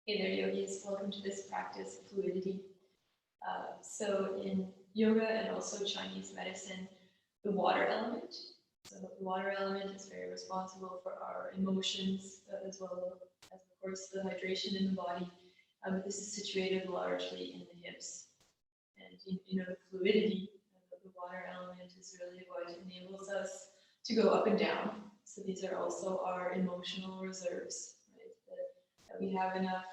Hey there, yogis. Welcome to this practice, Fluidity. So in yoga and also Chinese medicine, the water element. So the water element is very responsible for our emotions as well as, of course, the hydration in the body. This is situated largely in the hips. And the fluidity of the water element is really what enables us to go up and down. So these are also our emotional reserves, right? That we have enough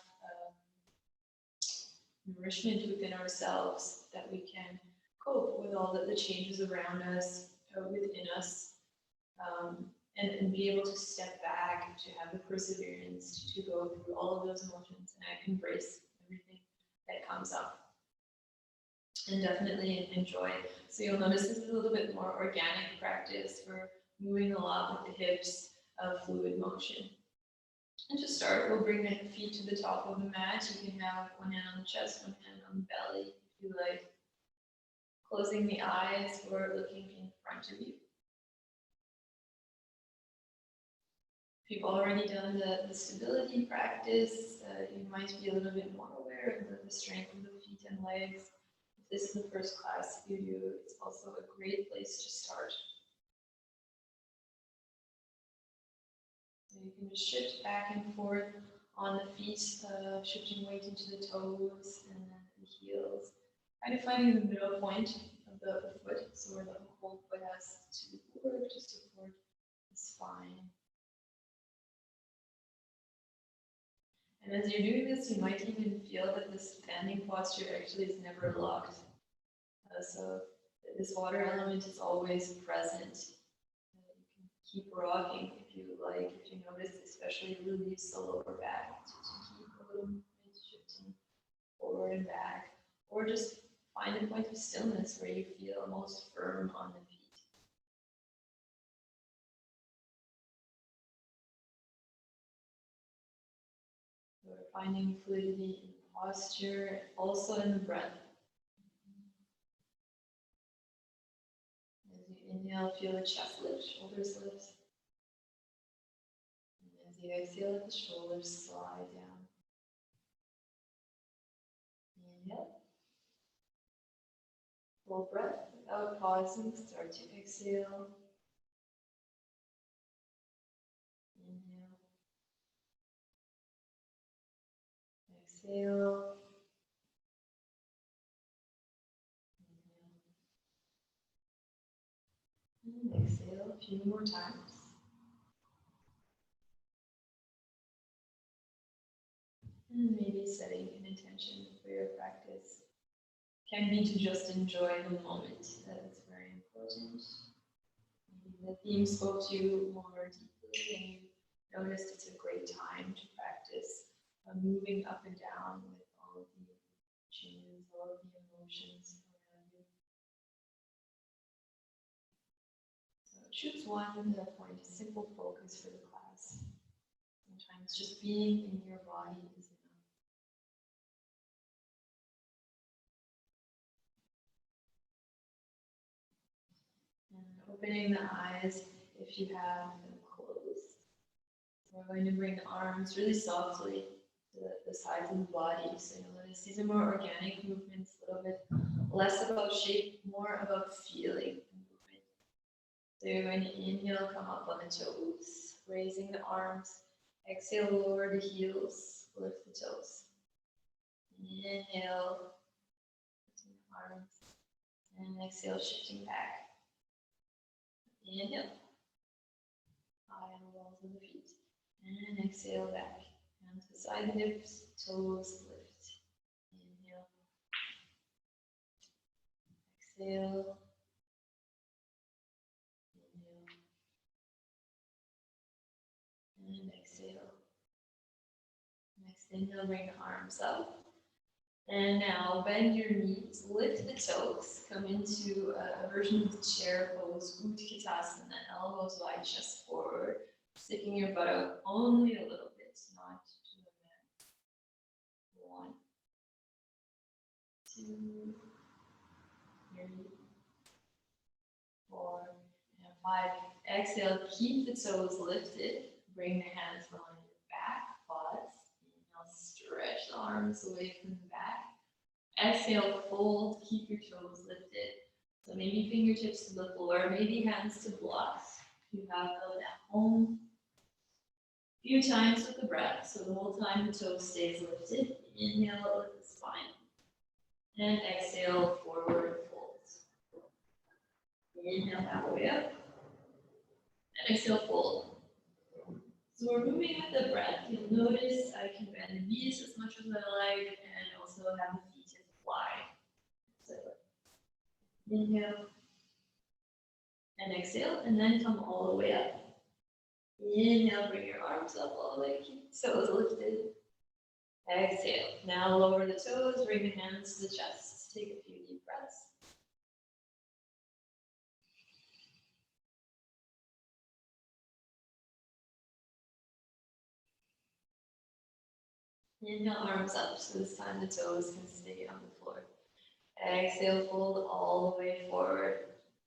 nourishment within ourselves that we can cope with all the changes around us, within us, and be able to step back, to have the perseverance to go through all of those emotions and embrace everything that comes up. And definitely enjoy. So you'll notice this is a little bit more organic practice. We're moving a lot with the hips of fluid motion. And to start, we'll bring the feet to the top of the mat. You can have one hand on the chest, one hand on the belly, if you like. Closing the eyes or looking in front of you. If you've already done the stability practice, you might be a little bit more aware of the strength of the feet and legs. If this is the first class you do, it's also a great place to start. So you can just shift back and forth on the feet, shifting weight into the toes and then the heels. Kind of finding the middle point of the foot, so where the whole foot has to work to support the spine. And as you're doing this, you might even feel that the standing posture actually is never locked. So this water element is always present. You can keep rocking if you like, if you notice, especially release the lower back to keep a little movement shifting forward and back, or just find a point of stillness where you feel most firm on the feet. We're finding fluidity in posture, also in the breath. As you inhale, feel the chest lift, shoulders lift. And as you exhale, let the shoulders slide down. Inhale. Full breath without pausing, start to exhale. Inhale. Exhale. Inhale. And exhale a few more times. And maybe setting an intention for your practice can be to just enjoy the moment. That is very important. Maybe the theme spoke to you more deeply and you noticed it's a great time to practice moving up and down with all of the changes, all of the emotions around you. So choose one point, a simple focus for the class. Sometimes just being in your body is enough. And opening the eyes if you have them closed. We're going to bring the arms really softly to the sides of the body. So you'll notice these are more organic movements, a little bit less about shape, more about feeling movement. So you're going to inhale, come up on the toes, raising the arms. Exhale, lower the heels, lift the toes. Inhale, lifting the arms, and exhale, shifting back. Inhale, high on the balls of the feet, and exhale back. Hands beside the hips, toes lift. Inhale, exhale, inhale, and exhale. Next inhale, bring the arms up. And now bend your knees, lift the toes, come into a version of the chair pose, Utkatasana, elbows wide, chest forward, sticking your butt out only a little bit, not to the mat. 1, 2, 3, 4, and 5. Exhale, keep the toes lifted, bring the hands behind your back, pause, inhale, stretch. arms away from the back. Exhale, fold, keep your toes lifted. So maybe fingertips to the floor, maybe hands to blocks. You have them at home. A few times with the breath, so the whole time the toe stays lifted. Inhale, lift the spine. And exhale, forward fold. Inhale, halfway up. And exhale, fold. So we're moving at the breath. You'll notice I can bend the knees as much as I like and also have the feet as wide. So inhale and exhale, and then come all the way up. Inhale, bring your arms up all the way, keep the toes lifted. Exhale. Now lower the toes, bring the hands to the chest. Take a few deep breaths. Inhale, arms up, so this time the toes can stay on the floor. Exhale, fold all the way forward.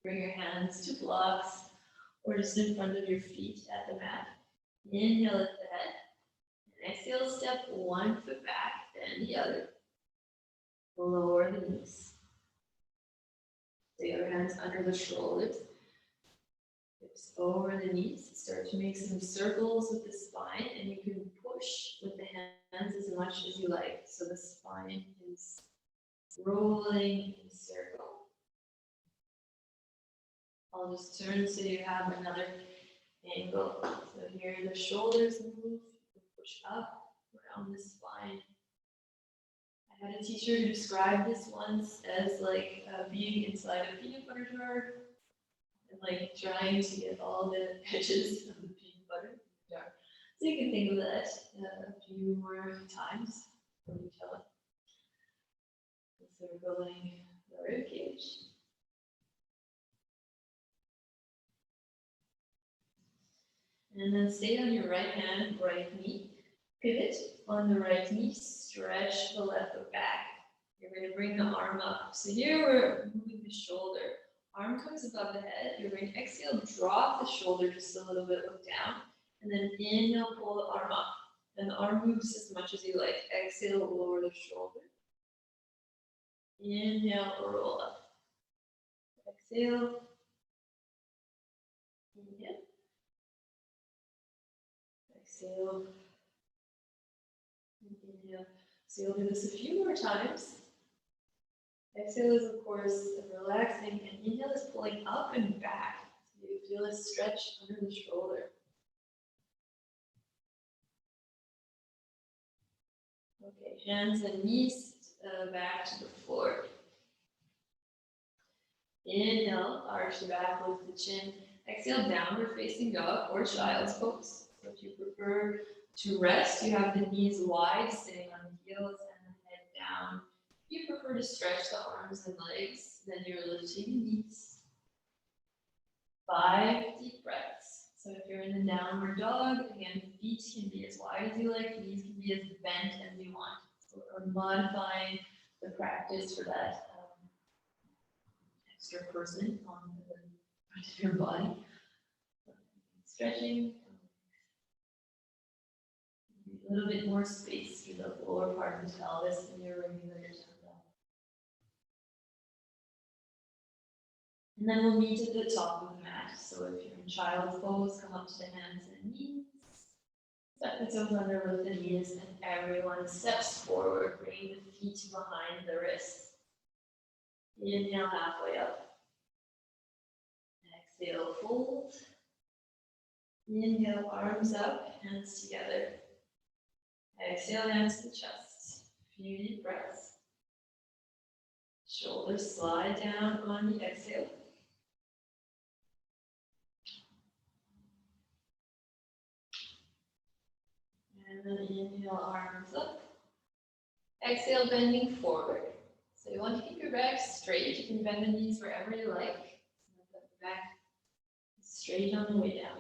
Bring your hands to blocks or just in front of your feet at the mat. Inhale, lift the head. And exhale, step one foot back, then the other. Lower the knees. The other hands under the shoulders. Hips over the knees. Start to make some circles with the spine, and you can push with the hands as much as you like. So the spine is rolling in a circle. I'll just turn so you have another angle. So here the shoulders move, push up around the spine. I had a teacher who described this once as like being inside a peanut butter jar and like trying to get all the edges of the peanut butter jar. So you can think of that a few more times when you tell it. Circling the rib cage. And then stay on your right hand, right knee. Pivot on the right knee, stretch the left foot back. You're going to bring the arm up. So here we're moving the shoulder. Arm comes above the head. You're going to exhale, drop the shoulder just a little bit, look down. And then inhale, pull the arm up. And the arm moves as much as you like. Exhale, lower the shoulder. Inhale, roll up. Exhale. Inhale. Exhale. Inhale. So you'll do this a few more times. Exhale is, of course, relaxing, and inhale is pulling up and back. So you feel a stretch under the shoulder. Okay, hands and knees back to the floor. Inhale, arch the back, lift the chin. Exhale, downward facing dog or child's pose. So if you prefer to rest, you have the knees wide, sitting on the heels and the head down. If you prefer to stretch the arms and legs, then you're lifting the knees. 5 deep breaths. So if you're in the downward dog, again, feet can be as wide as you like, knees can be as bent as you want. So we're modifying the practice for that extra person on the front of your body. Stretching. A little bit more space through the lower part of the pelvis and your regular down. And then we'll meet at the top of the mat. So if you're in child's pose, come up to the hands and knees. Step the toes under, lift the knees, and everyone steps forward, bringing the feet behind the wrists. Inhale, halfway up. Exhale, fold. Inhale, arms up, hands together. Exhale, hands to the chest. Few deep breaths. Shoulders slide down on the exhale. And then inhale, arms up. Exhale, bending forward. So you want to keep your back straight. You can bend the knees wherever you like. Back straight on the way down.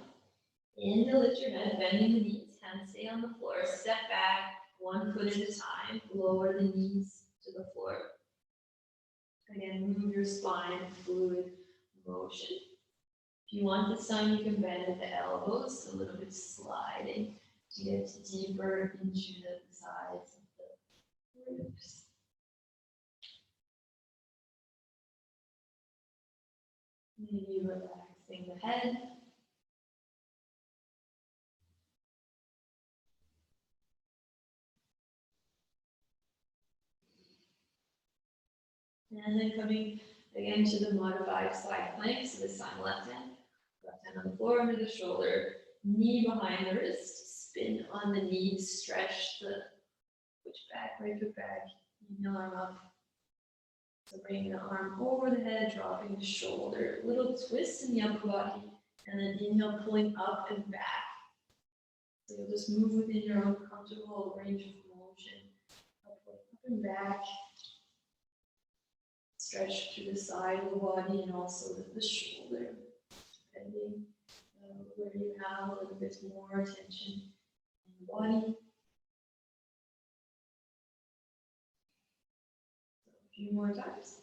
Inhale, lift your head, bending the knees. Hands stay on the floor. Step back, 1 foot at a time. Lower the knees to the floor. Again, move your spine, fluid motion. If you want this time, you can bend at the elbows, a little bit sliding to get deeper into the sides of Maybe relaxing the head. And then coming again to the modified side plank, so this time left hand on the floor under the shoulder, knee behind the wrist, spin on the knee, stretch the push back, right foot back, inhale arm up. So bringing the arm over the head, dropping the shoulder, little twist in the upper body, and then inhale, pulling up and back. So you'll just move within your own comfortable range of motion, up and back. Stretch to the side of the body and also the shoulder, depending where you have a little bit more tension in the body. So a few more times.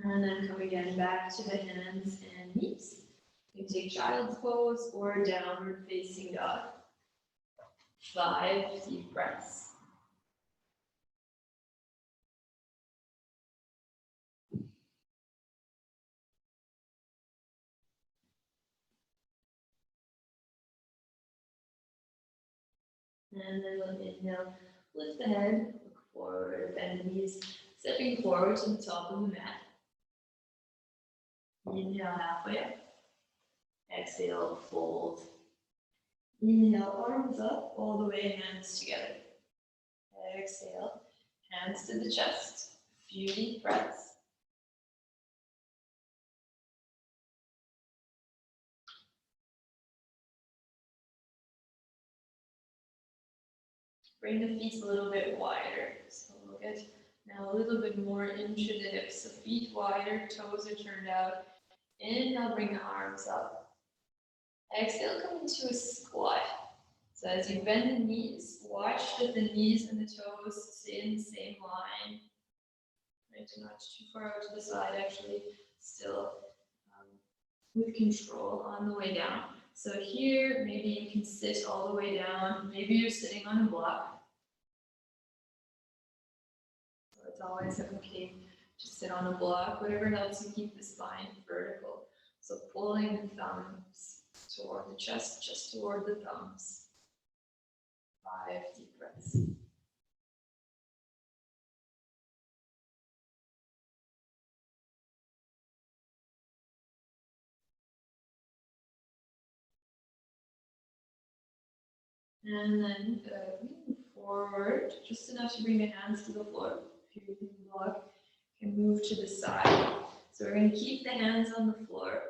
And then come again back to the hands and knees. You can take child's pose or downward facing dog. 5 deep breaths. And then with inhale, lift the head, look forward, bend the knees, stepping forward to the top of the mat. Inhale halfway up. Exhale, fold. Inhale, arms up, all the way, hands together. Exhale, hands to the chest. A few deep breaths. Bring the feet a little bit wider. So we'll get now a little bit more into the hips. So feet wider, toes are turned out. Inhale, bring the arms up. Exhale, come into a squat. So as you bend the knees, watch that the knees and the toes stay in the same line. Right, not too far out to the side, actually, still with control on the way down. So here, maybe you can sit all the way down. Maybe you're sitting on a block. So it's always okay to sit on a block, whatever helps you keep the spine vertical. So pulling the thumbs toward the chest, just toward the thumbs. 5 deep breaths. And then move forward, just enough to bring the hands to the floor. If you can block, you can move to the side. So we're going to keep the hands on the floor.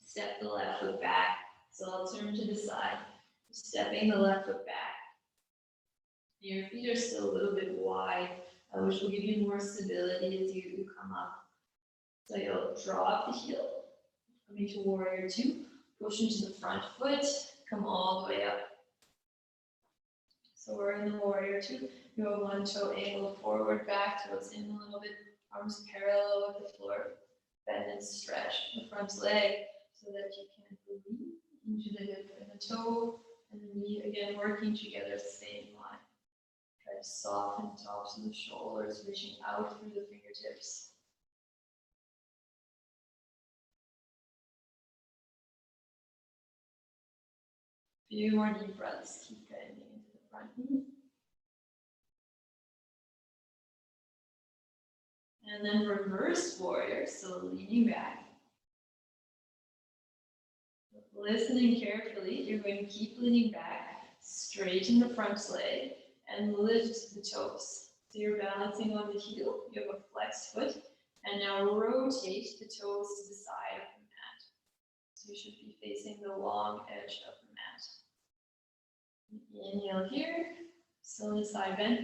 Step the left foot back. So I'll turn to the side. Stepping the left foot back. Your feet are still a little bit wide, which will give you more stability as you come up. So you'll drop the heel, coming to warrior 2, push into the front foot, come all the way up. So we're in the warrior 2. You have one toe angled forward, back, toes in a little bit, arms parallel with the floor. Bend and stretch the front leg so that you can breathe into the hip and the toe and the knee, again working together, same line. Try to soften the tops of the shoulders, reaching out through the fingertips. Few more deep breaths, keep bending into the front knee. And then reverse warrior, so leaning back. Listening carefully, you're going to keep leaning back, straighten the front leg, and lift the toes. So you're balancing on the heel, you have a flexed foot, and now rotate the toes to the side of the mat. So you should be facing the long edge of the mat. Inhale here, still in the side bend,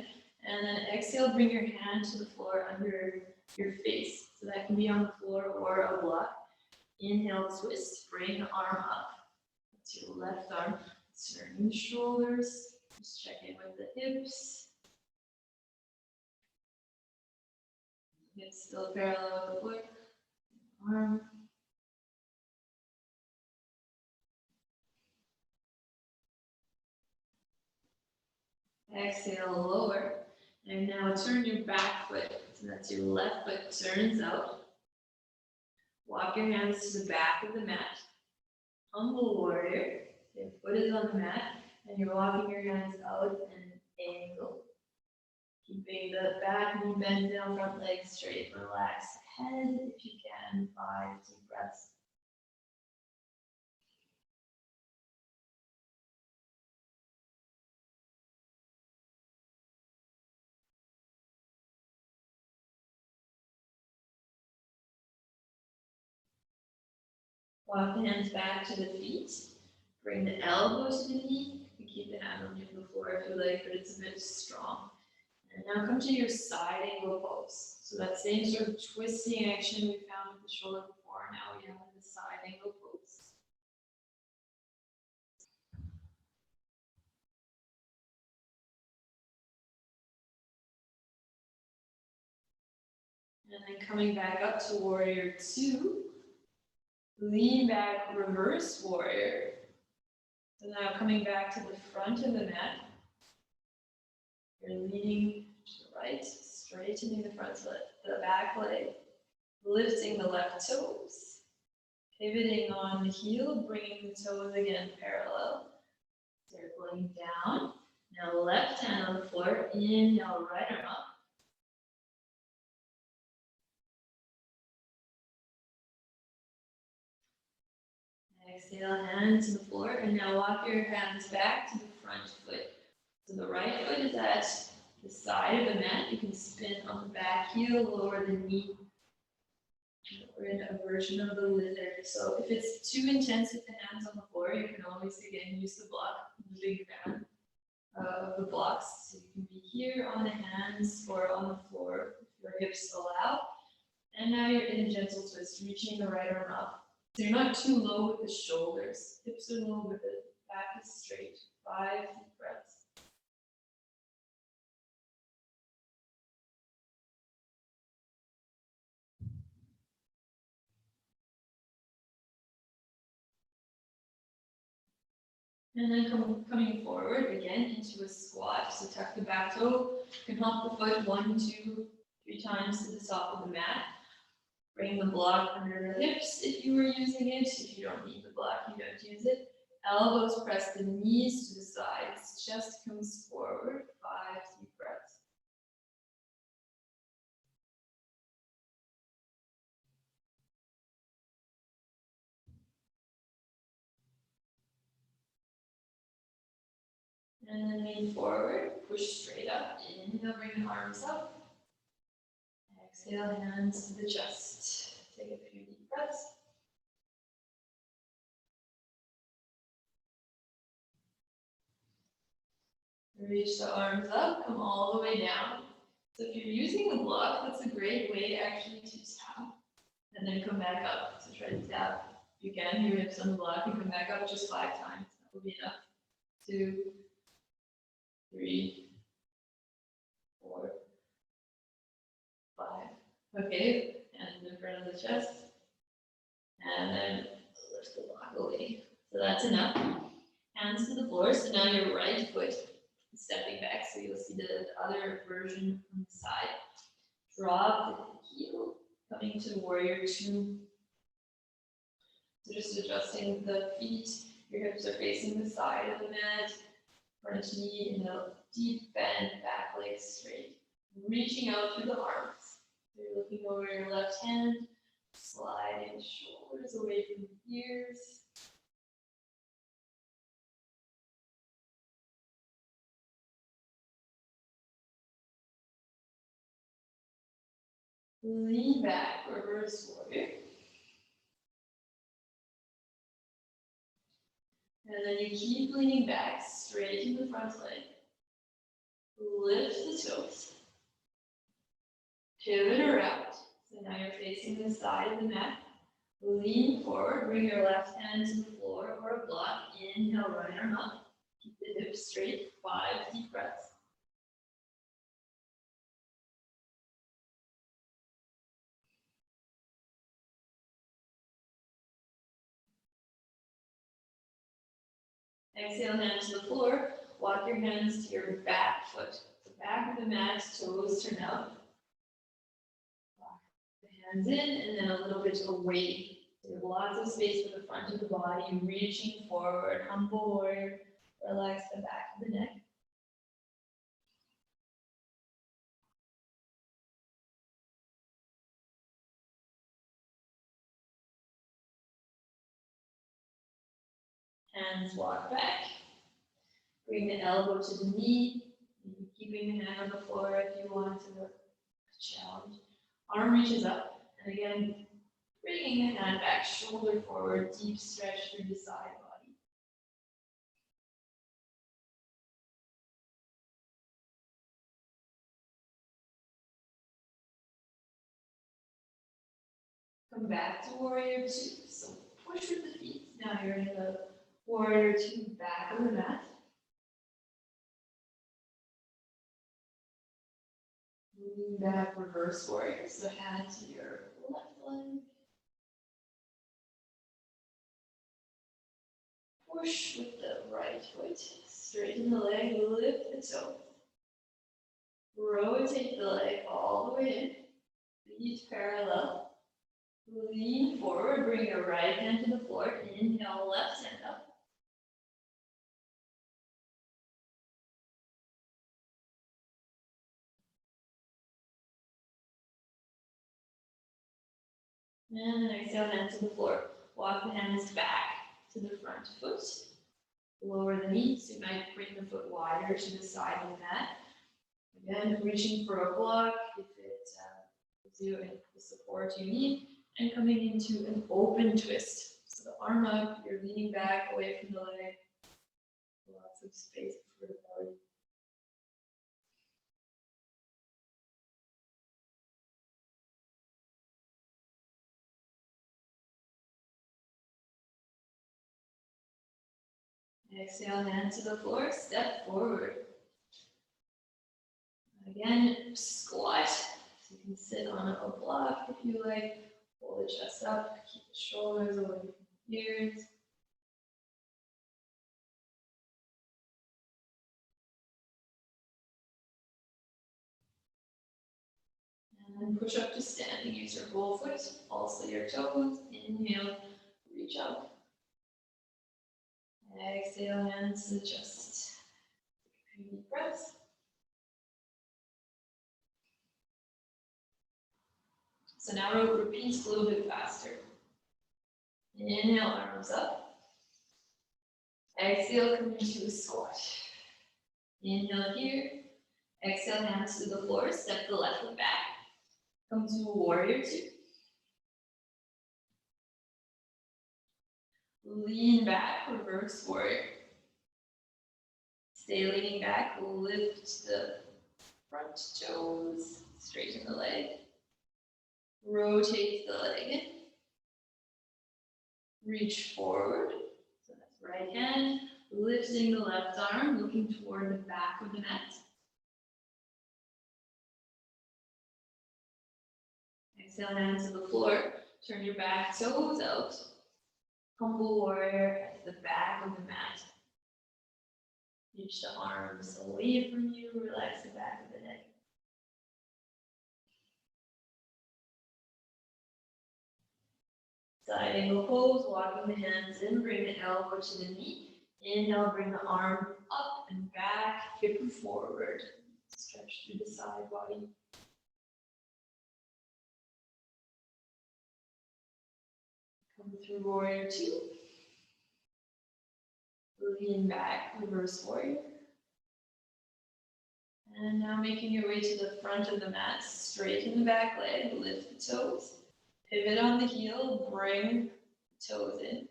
and then exhale, bring your hand to the floor under your face. So that can be on the floor or a block. Inhale, twist, bring the arm up. That's your left arm. Turn the shoulders. Just check in with the hips. Get still parallel with the floor. Arm. Exhale, lower. And now turn your back foot. So that's your left foot turns out. Walk your hands to the back of the mat. Humble warrior. Your foot is on the mat. And you're walking your hands out and angle. Keeping the back knee bent down, front leg straight. Relax head if you can. 5 deep breaths. Walk the hands back to the feet. Bring the elbow to the knee. You keep the hand on the floor if you like, but it's a bit strong. And now come to your side angle pose. So that same sort of twisting action we found with the shoulder before, now we have the side angle pose. And then coming back up to warrior 2. Lean back, reverse warrior. So now coming back to the front of the mat. You're leaning to the right, straightening the front leg, the back leg, lifting the left toes, pivoting on the heel, bringing the toes again parallel, circling down. Now left hand on the floor, inhale, right arm up. Exhale, hands to the floor, and now walk your hands back to the front foot. So the right foot is at the side of the mat. You can spin on the back heel, lower the knee. We're in a version of the lizard. So if it's too intense with the hands on the floor, you can always again use the block. I'm a big fan of the blocks. So you can be here on the hands or on the floor if your hips allow. And now you're in a gentle twist, reaching the right arm up. So you're not too low with the shoulders. Hips are low with the back is straight. 5 deep breaths. And then coming forward again into a squat. So tuck the back toe. You can hump the foot 1, 2, 3 times to the top of the mat. Bring the block under the hips if you were using it. If you don't need the block, you don't use it. Elbows press the knees to the sides. Chest comes forward. 5 deep breaths. And then lean forward, push straight up. Inhale, bring the arms up. Exhale, hands to the chest. Take a few deep breaths. Reach the arms up, come all the way down. So if you're using the block, that's a great way actually to tap. And then come back up. So try to tap. You can, your hips on the block, and come back up just 5 times. That will be enough. 2, 3, 4, 5. Okay, and in front of the chest. And then lift the block away. So that's enough. Hands to the floor. So now your right foot is stepping back. So you'll see the other version on the side. Drop the heel, coming to warrior 2. So just adjusting the feet. Your hips are facing the side of the mat. Front knee in a deep bend, back leg straight. Reaching out through the arms. So you're looking over your left hand, sliding shoulders away from the ears. Lean back, reverse warrior. And then you keep leaning back, straighten the front leg. Lift the toes. Pivot around. So now you're facing the side of the mat. Lean forward, bring your left hand to the floor or a block. Inhale, right arm up. Keep the hips straight. 5 deep breaths. Exhale, hands to the floor. walk your hands to your back foot. The back of the mat, toes turn up. Walk the hands in and then a little bit away. You have lots of space for the front of the body, reaching forward, humble warrior. Relax the back of the neck. Hands walk back. Bring the elbow to the knee. Maybe keeping the hand on the floor if you want to challenge. Arm reaches up. And again, bringing the hand back, shoulder forward, deep stretch through the side body. Come back to warrior two. So push with the feet. Now you're in the warrior two back of the mat. Moving back, reverse warrior. So hand to your left leg. Push with the right foot. Straighten the leg, lift the toe. Rotate the leg all the way in. Feet parallel. Lean forward, bring your right hand to the floor. Inhale, left hand up. And then exhale, hands to the floor. Walk the hands back to the front foot. Lower the knees. You might bring the foot wider to the side of the mat. Again, reaching for a block if it gives you the support you need. And coming into an open twist. So the arm up, you're leaning back away from the leg. Lots of space for the belly. Exhale, hands to the floor, step forward. Again, squat. So you can sit on a block if you like. Pull the chest up, keep the shoulders away from the ears. And then push up to standing. Use your whole foot, also your toes. Inhale, reach up. Exhale, hands to the chest. Take a few deep breaths. So now repeat a little bit faster. Inhale, arms up. Exhale, come into a squat. Inhale here. Exhale, hands to the floor. Step the left foot back. Come to warrior two. Lean back, reverse warrior. Stay leaning back, lift the front toes, straighten the leg. Rotate the leg in. Reach forward. So that's right hand, lifting the left arm, looking toward the back of the mat. Exhale, hands to the floor. Turn your back toes out. Humble warrior at the back of the mat. Reach the arms away from you. Relax the back of the neck. Side angle pose, walking the hands in, bring the elbow to the knee. Inhale, bring the arm up and back, hip forward. Stretch through the side body. Come through warrior two. Lean back, reverse warrior. And now making your way to the front of the mat, straighten the back leg, lift the toes. Pivot on the heel, bring the toes in.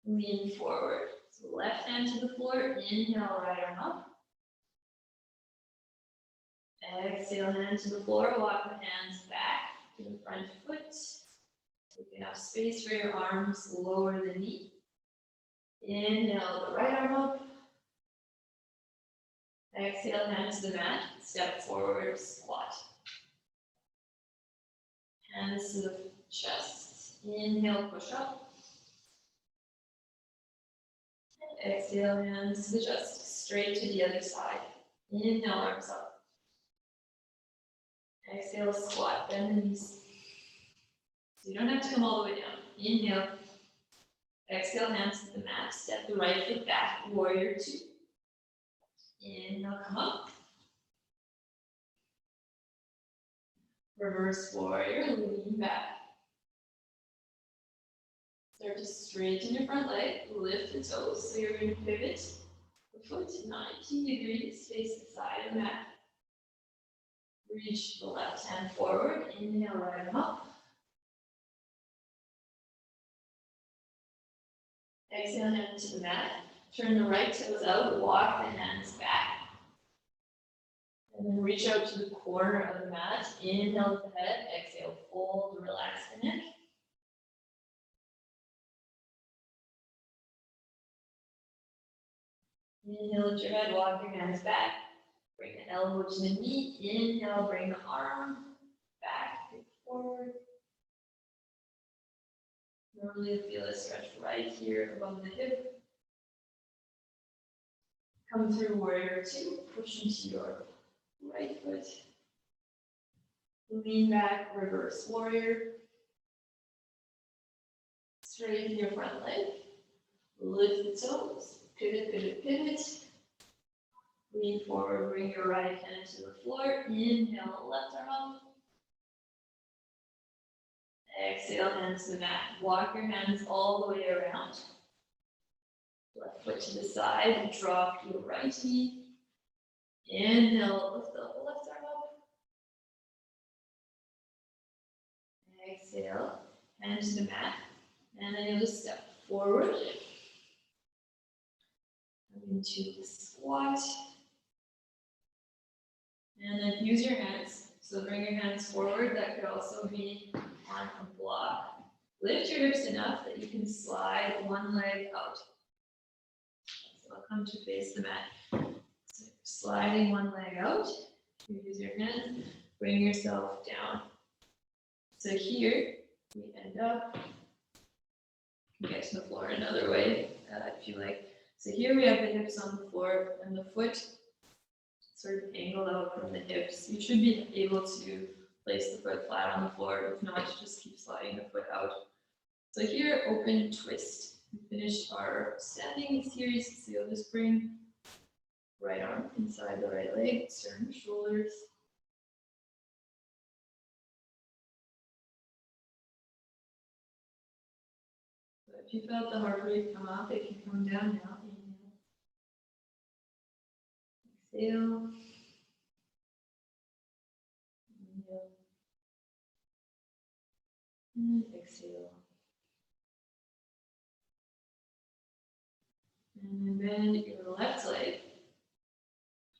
Lean forward. So left hand to the floor, inhale, right arm up. Exhale, hand to the floor, walk the hands back to the front foot. You can have space for your arms, lower the knee. Inhale, the right arm up. Exhale, hands to the mat, step forward, squat. Hands to the chest. Inhale, push up. And exhale, hands to the chest. straight to the other side. Inhale, arms up. Exhale, squat, bend the knees. So you don't have to come all the way down. Inhale. Exhale, hands to the mat. Step the right foot back. Warrior two. Inhale, come up. Reverse warrior, lean back. Start to straighten your front leg. Lift the toes. So you're going to pivot the foot 90 degrees. Face the side of the mat. Reach the left hand forward. Inhale, right arm up. Exhale, hand to the mat. Turn the right toes out. Walk the hands back. And then reach out to the corner of the mat. Inhale the head. Exhale, fold, relax the neck. Inhale, lift your head, walk your hands back. Bring the elbow to the knee. Inhale, bring the arm back, hip forward. Normally you'll feel a stretch right here above the hip. Come through warrior two, push into your right foot. Lean back, reverse warrior. Straighten your front leg. Lift the toes. Pivot, pivot, pivot. Lean forward, bring your right hand to the floor. Inhale, left arm up. Exhale, hands to the mat. Walk your hands all the way around. Left foot to the side. Drop your right knee. Inhale, lift the left arm up. Exhale, hand to the mat. And then you'll just step forward. Into the squat. And then use your hands. So bring your hands forward. That could also be on a block. Lift your hips enough that you can slide one leg out. So I'll come to face the mat. So sliding one leg out. You use your hands. Bring yourself down. So here we end up. You can get to the floor another way if you like. So here we have the hips on the floor and the foot sort of angled out from the hips. You should be able to place the foot flat on the floor. If not, just keep sliding the foot out. So here, open twist. We finished our standing series. So you'll just bring right arm inside the right leg, turn the shoulders. So if you felt the heart rate come up, it can come down now. Exhale. Inhale. And exhale. And then bend your left leg.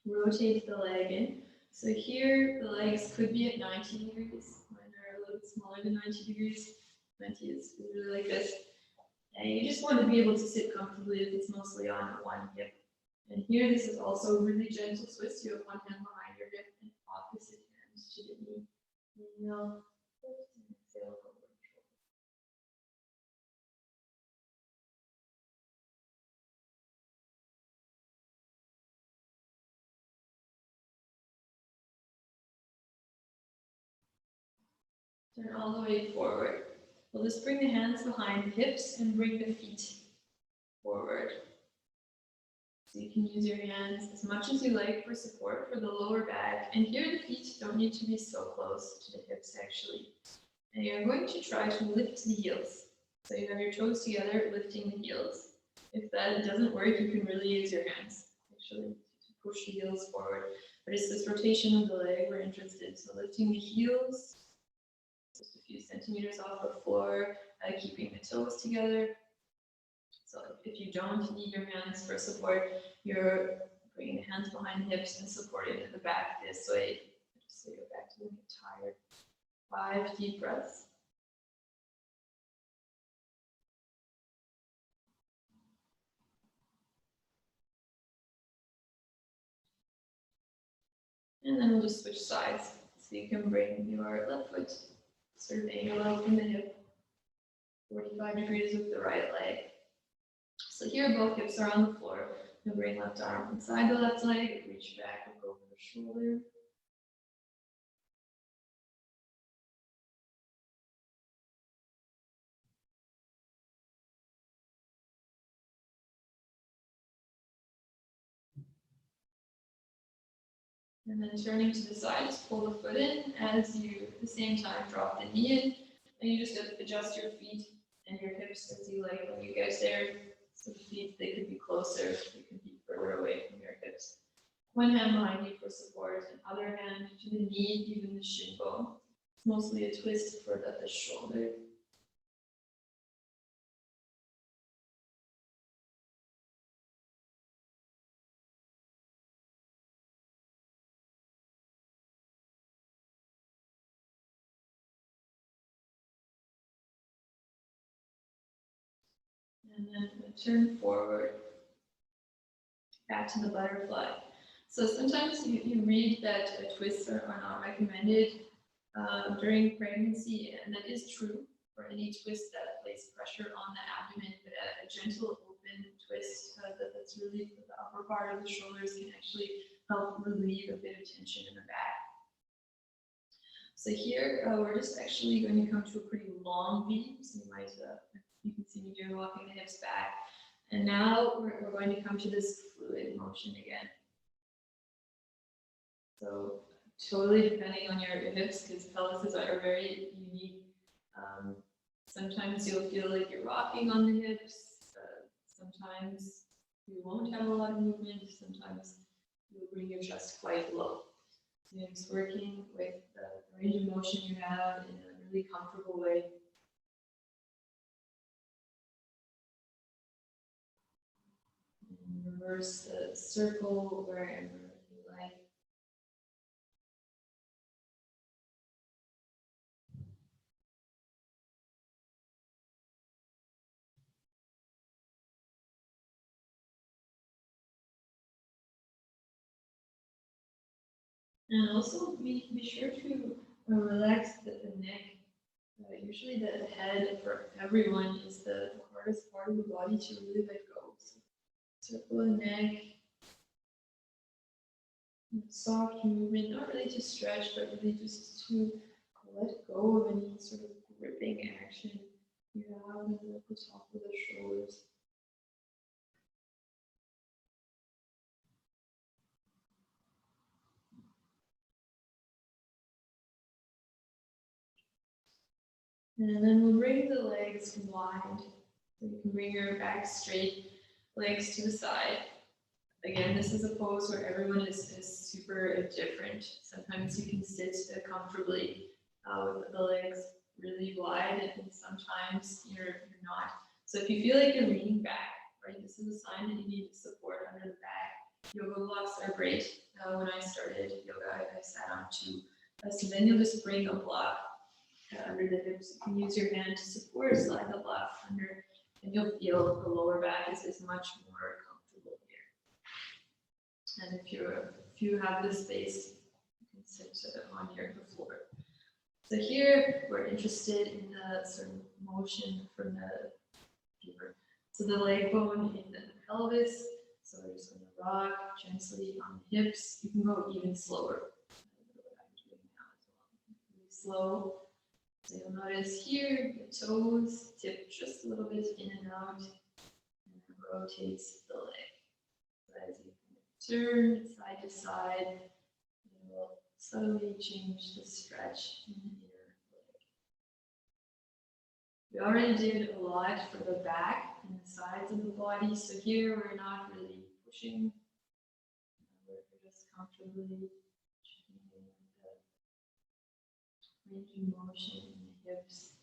Rotate the leg in. So here, the legs could be at 90 degrees. Mine are a little bit smaller than 90 degrees. 90 is really like this. And you just want to be able to sit comfortably if it's mostly on one hip. And here, this is also a really gentle twist. You have one hand behind your hip and opposite hand to the knee. Inhale, lift, and exhale, over the shoulder. Turn all the way forward. We'll just bring the hands behind the hips and bring the feet forward. So you can use your hands as much as you like for support for the lower back. And here the feet don't need to be so close to the hips actually. And you're going to try to lift the heels. So you have your toes together, lifting the heels. If that doesn't work, you can really use your hands actually to push the heels forward. But it's this rotation of the leg we're interested in. So lifting the heels, just a few centimeters off the floor, keeping the toes together. So if you don't need your hands for support, you're bringing the hands behind the hips and supporting the back this way, just so your back doesn't get tired. 5 deep breaths. And then we'll just switch sides. So you can bring your left foot sort of angle out from the hip, 45 degrees with the right leg. So here both hips are on the floor. You'll bring left arm inside the left leg, reach back, look over the shoulder. And then turning to the side, just pull the foot in as you, at the same time, drop the knee in. And you just adjust your feet and your hips as you like when you get there. So the feet, they could be closer, they could be further away from your hips. One hand behind you for support, and other hand to the knee, even the shin bone. It's mostly a twist for the shoulder. And then turn forward, back to the butterfly. So sometimes you read that twists are not recommended during pregnancy, and that is true for any twist that places pressure on the abdomen, but a gentle open twist that's really for the upper part of the shoulders can actually help relieve a bit of tension in the back. So here we're just actually going to come to a pretty long V, so you can see me doing walking the hips back. And now we're going to come to this fluid motion again. So totally depending on your hips, because pelvises are very unique. Sometimes you'll feel like you're rocking on the hips. Sometimes you won't have a lot of movement. Sometimes you'll bring your chest quite low. So you're just working with the range of motion you have in a really comfortable way. And reverse the circle wherever you like. And also be sure to relax the neck. Usually the head for everyone is the hardest part of the body to really let go. So circle the neck, soft movement, not really to stretch, but really just to let go of any sort of gripping action you have at the top of the shoulders. And then we'll bring the legs wide. So you can bring your back straight, legs to the side. Again, this is a pose where everyone is super different. Sometimes you can sit comfortably with the legs really wide, and sometimes you're not. So if you feel like you're leaning back, right, this is a sign that you need support under the back. Yoga blocks are great. When I started yoga, I sat on two. So then you'll just bring a block under the hips. You can use your hand to support, slide the block under, and you'll feel the lower back is much more comfortable here. And if you have the space, you can sit on the floor. So here we're interested in the sort of motion from the fever. So the leg bone in the pelvis. So we're just going to rock gently on the hips. You can go even slower. Really slow. So you'll notice here the toes tip just a little bit in and out, and it rotates the leg. So as you turn side to side, you will subtly change the stretch in the inner leg. We already did a lot for the back and the sides of the body, so here we're not really pushing. We're just comfortably changing the range of motion in the hips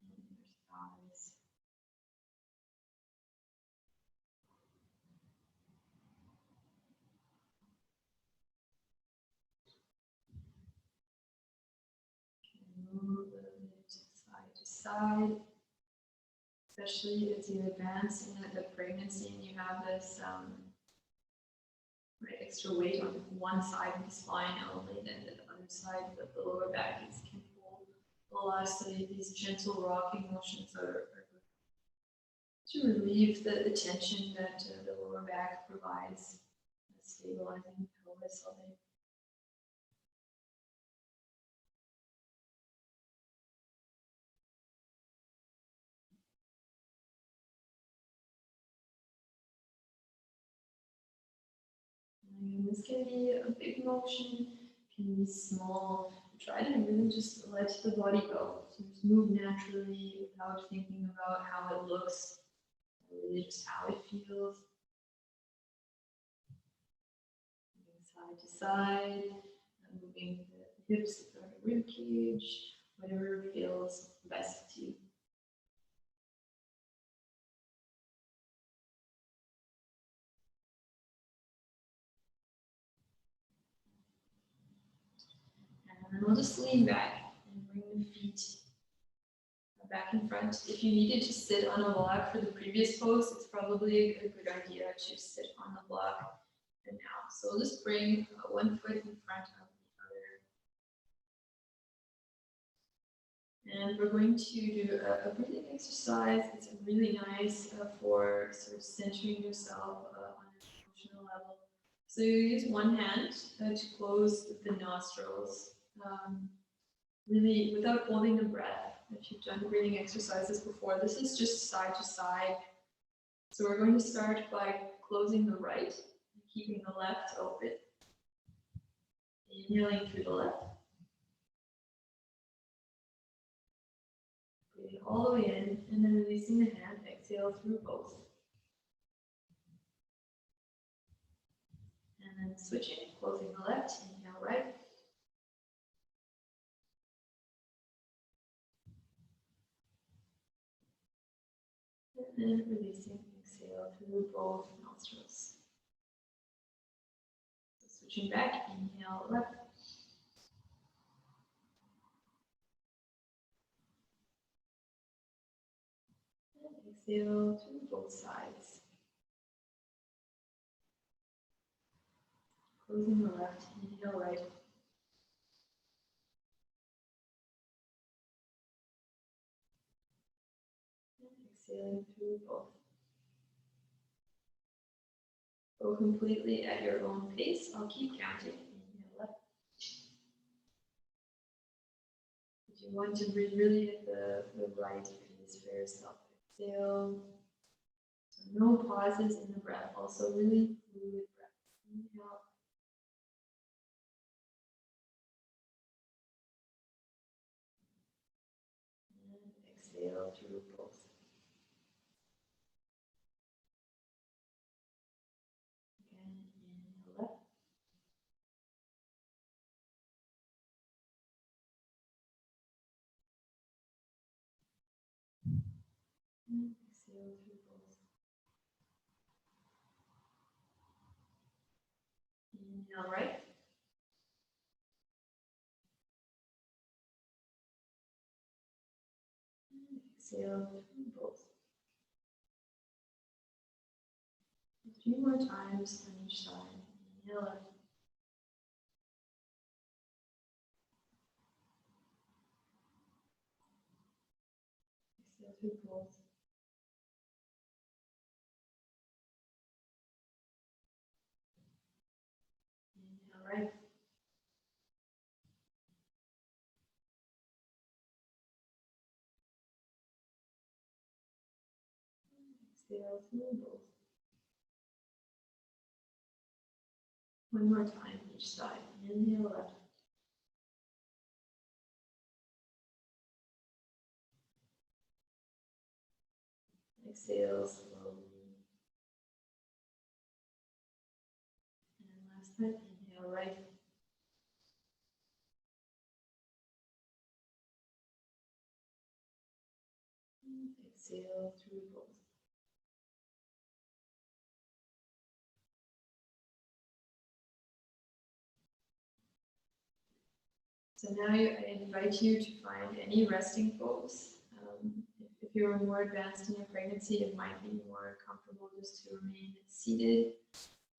and your thighs. Move a little bit side to side, especially as you advance in the pregnancy and you have this extra weight on one side of the spine only, then the other side of the lower back can pull a lot. So these gentle rocking motions are good. to relieve the tension that the lower back provides, stabilizing the pelvis all day. And this can be a big motion, can be small. Try to really just let the body go. So just move naturally without thinking about how it looks, really just how it feels. Moving side to side, moving the hips, the rib cage, whatever feels best to you. And then we'll just lean back and bring the feet back in front. If you needed to sit on a block for the previous pose, it's probably a good idea to sit on the block and now. So we'll just bring one foot in front of the other. And we're going to do a breathing exercise. It's really nice for sort of centering yourself on an emotional level. So you use one hand to close the nostrils, really without holding the breath. If you've done breathing exercises before, this is just side to side. So we're going to start by closing the right and keeping the left open. Inhaling through the left. Breathing all the way in and then releasing the hand. Exhale through both. And then switching, closing the left, inhale right. And then releasing, exhale through both nostrils. So switching back, inhale left. And exhale through both sides. Closing the left, inhale right. And exhaling through both. Go completely at your own pace. I'll keep counting. Inhale left. If you want to really hit the right pace for yourself, exhale. So no pauses in the breath. Also really fluid breath. Inhale. And exhale through both. Again, inhale left. And exhale through both. Inhale right. And exhale through both. A few more times on each side. Inhale left. Exhale through both. Inhale right. Exhale through both. One more time each side. Inhale left. Exhale slowly. And last time, inhale right. And exhale through both. So now I invite you to find any resting pose. If you're more advanced in your pregnancy, it might be more comfortable just to remain seated.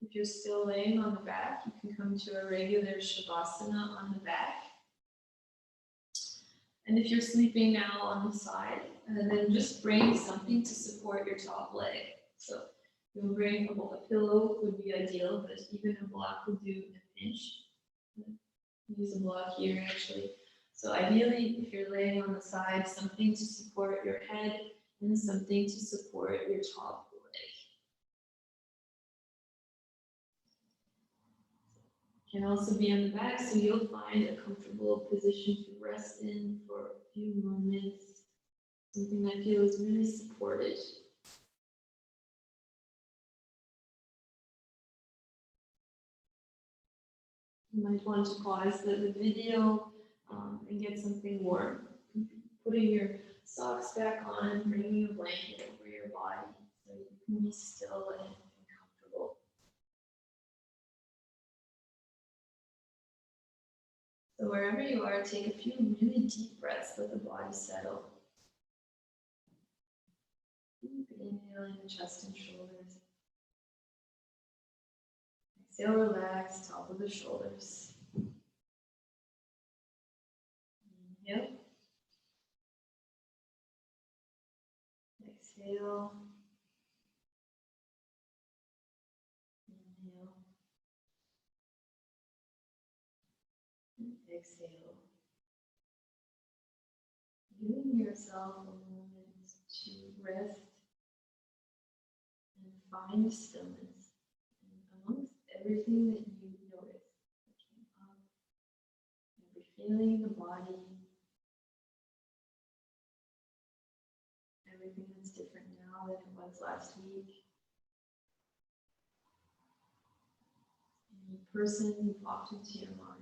If you're still laying on the back, you can come to a regular Shavasana on the back. And if you're sleeping now on the side, then just bring something to support support your top leg. So you'll bring a pillow would be ideal, but even a block will do in a pinch. Use a block here actually. So ideally, if you're laying on the side, something to support your head and something to support your top leg. Can also be on the back, so you'll find a comfortable position to rest in for a few moments. Something that feels really supported. You might want to pause the video and get something warm. Putting your socks back on, bringing a blanket over your body so you can be still and comfortable. So wherever you are, take a few really deep breaths, let the body settle. Deep inhale in the chest and shoulders. Exhale, relax, top of the shoulders. Inhale. Exhale. Inhale. Exhale. Giving yourself a moment to rest and find stillness. And amongst everything that you notice that came up, every feeling in the body, everything that's different now than it was last week, any person who popped into your mind,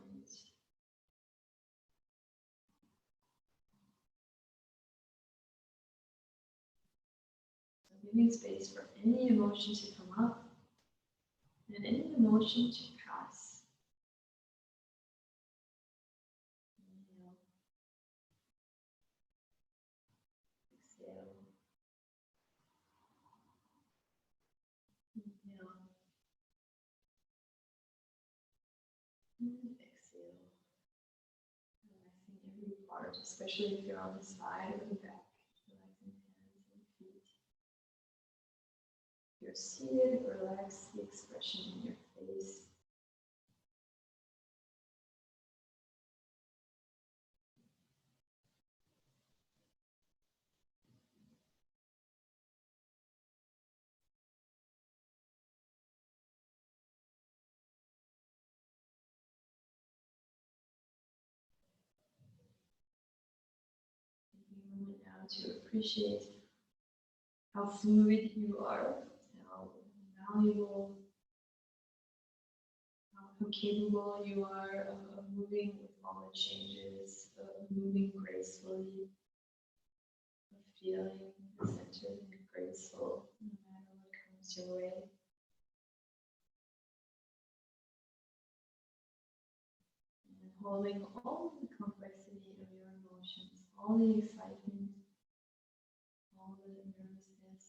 giving space for any emotion to come up and any emotion to pass. Inhale. Exhale. Inhale. And exhale. Relaxing every part, especially if you're on the side or the back. Relaxing hands and feet. If you're seated, relax the expression in your face. Taking a moment now to appreciate how fluid you are, how valuable, how capable you are of moving with all the changes, of moving gracefully, of feeling centered and graceful no matter what comes your way. And holding all the complexity of your emotions, all the excitement, all the nervousness,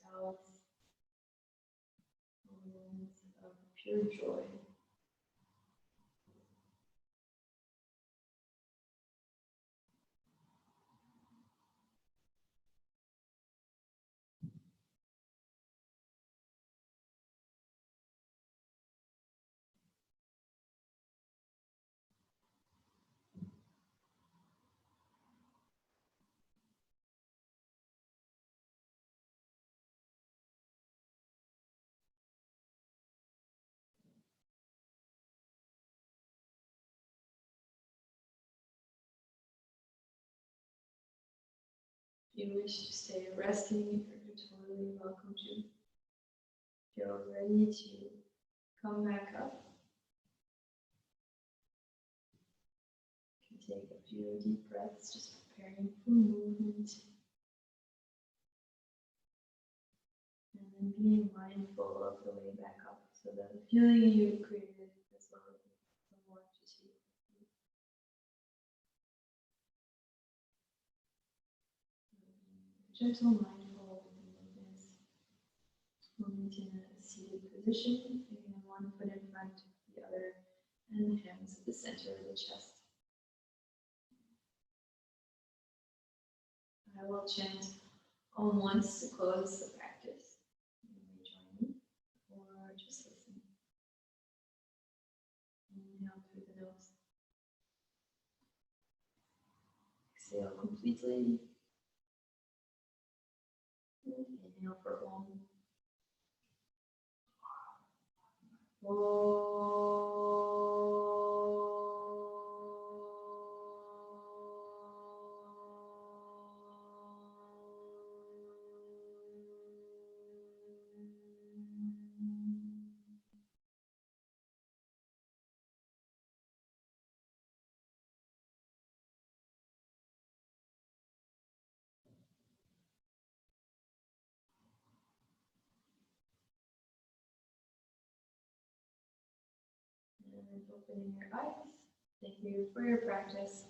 doubts, all the moments of pure joy. If you wish to stay resting, you're totally welcome to. If you're ready to come back up, you can take a few deep breaths, just preparing for movement. And then being mindful of the way back up, so that the feeling you created as well as the more to take with you. Gentle, mindful movements. Movement in a seated position, taking one foot in front of the other, and the hands at the center of the chest. I will chant Going once to close the practice. You may join me or just listen. Inhale through the nose. Exhale completely. Inhale for Om. And opening your eyes. Thank you for your practice.